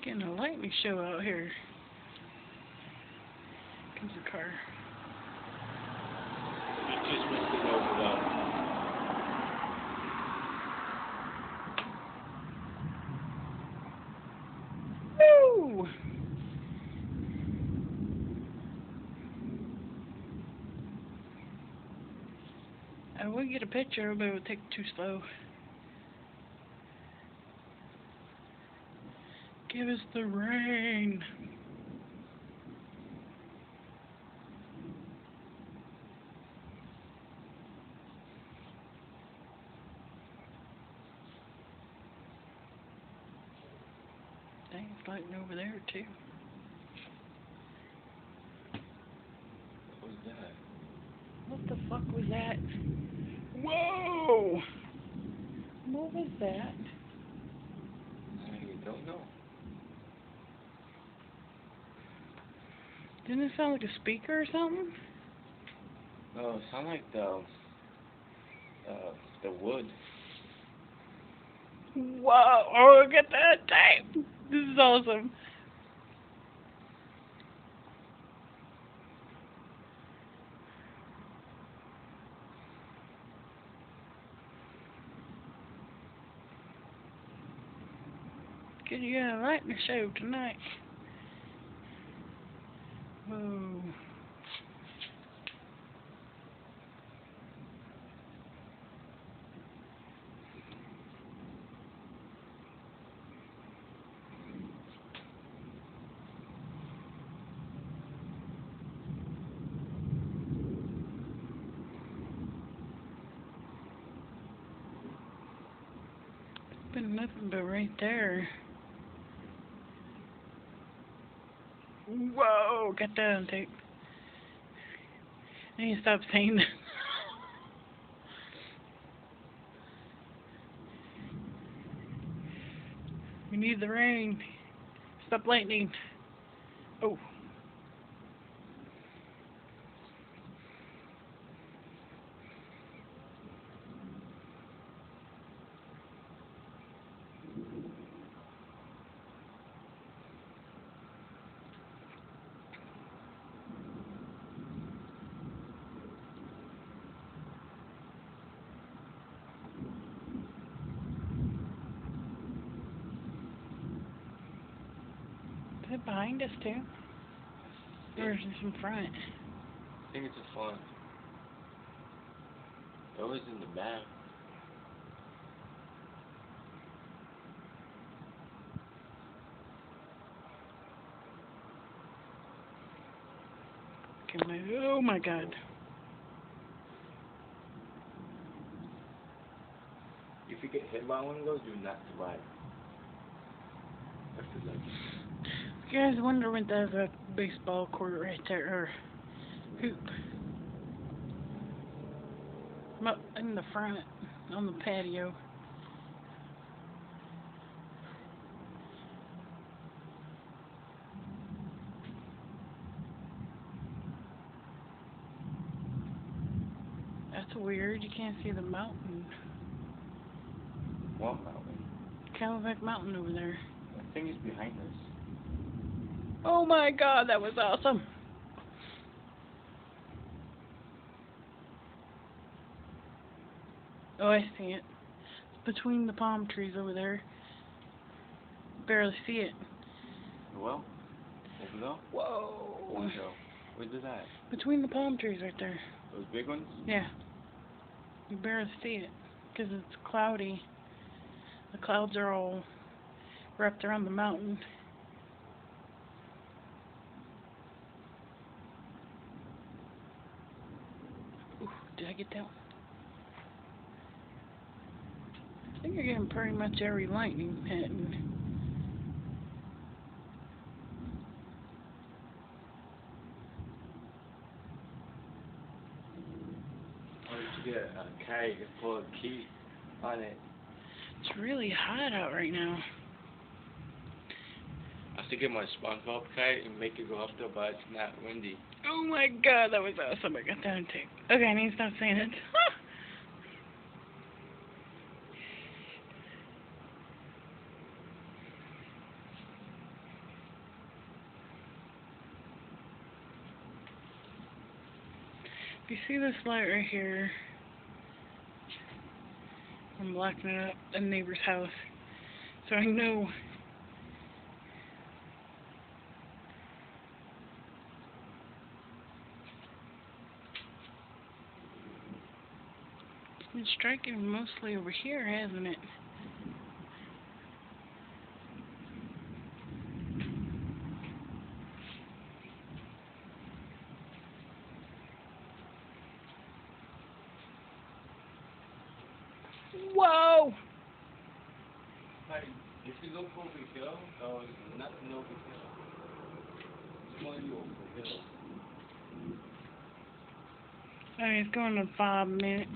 Getting a lightning show out here. Comes a car. You just missed it over though. Woo! I would get a picture, but it would take too slow. Give us the rain. Dang, it's lighting over there too. What was that? What the fuck was that? Whoa! What was that? I don't know. Didn't it sound like a speaker or something? No, it sounded like the wood. Whoa! Oh, look at that tape! This is awesome. Good, you got a lightning show tonight. Whoa. Been nothing but right there. Whoa, got that on tape. I need to stop saying that. We need the rain. Stop lightning. Oh. Is it behind us too? Or is this in front? I think it's a front. It was in the back. Oh my god. If you get hit by one of those, do not survive. That's the lucky. You guys wonder when there's a baseball court right there, or hoop. In the front, on the patio. That's weird, you can't see the mountain. What mountain? Calabac Mountain over there. I think it's behind us. Oh my god, that was awesome. Oh, I see it. It's between the palm trees over there. Barely see it. Well, over there? Whoa. Where's it at? Between the palm trees right there. Those big ones? Yeah. You barely see it because it's cloudy. The clouds are all wrapped around the mountain. Ooh, did I get that one? I think you're getting pretty much every lightning hit. Or you should get a kite and pull a key on it. It's really hot out right now. I have to get my SpongeBob kite and make it go up there, but it's not windy. Oh my god, that was awesome. I got that on tape. Okay, I need to stop saying it. If you see this light right here, I'm blocking it up, the neighbor's house. So I know it's been striking mostly over here, hasn't it? Whoa! Like, if you look over here, nothing over here. It's only over here. I mean, it's going to 5 minutes.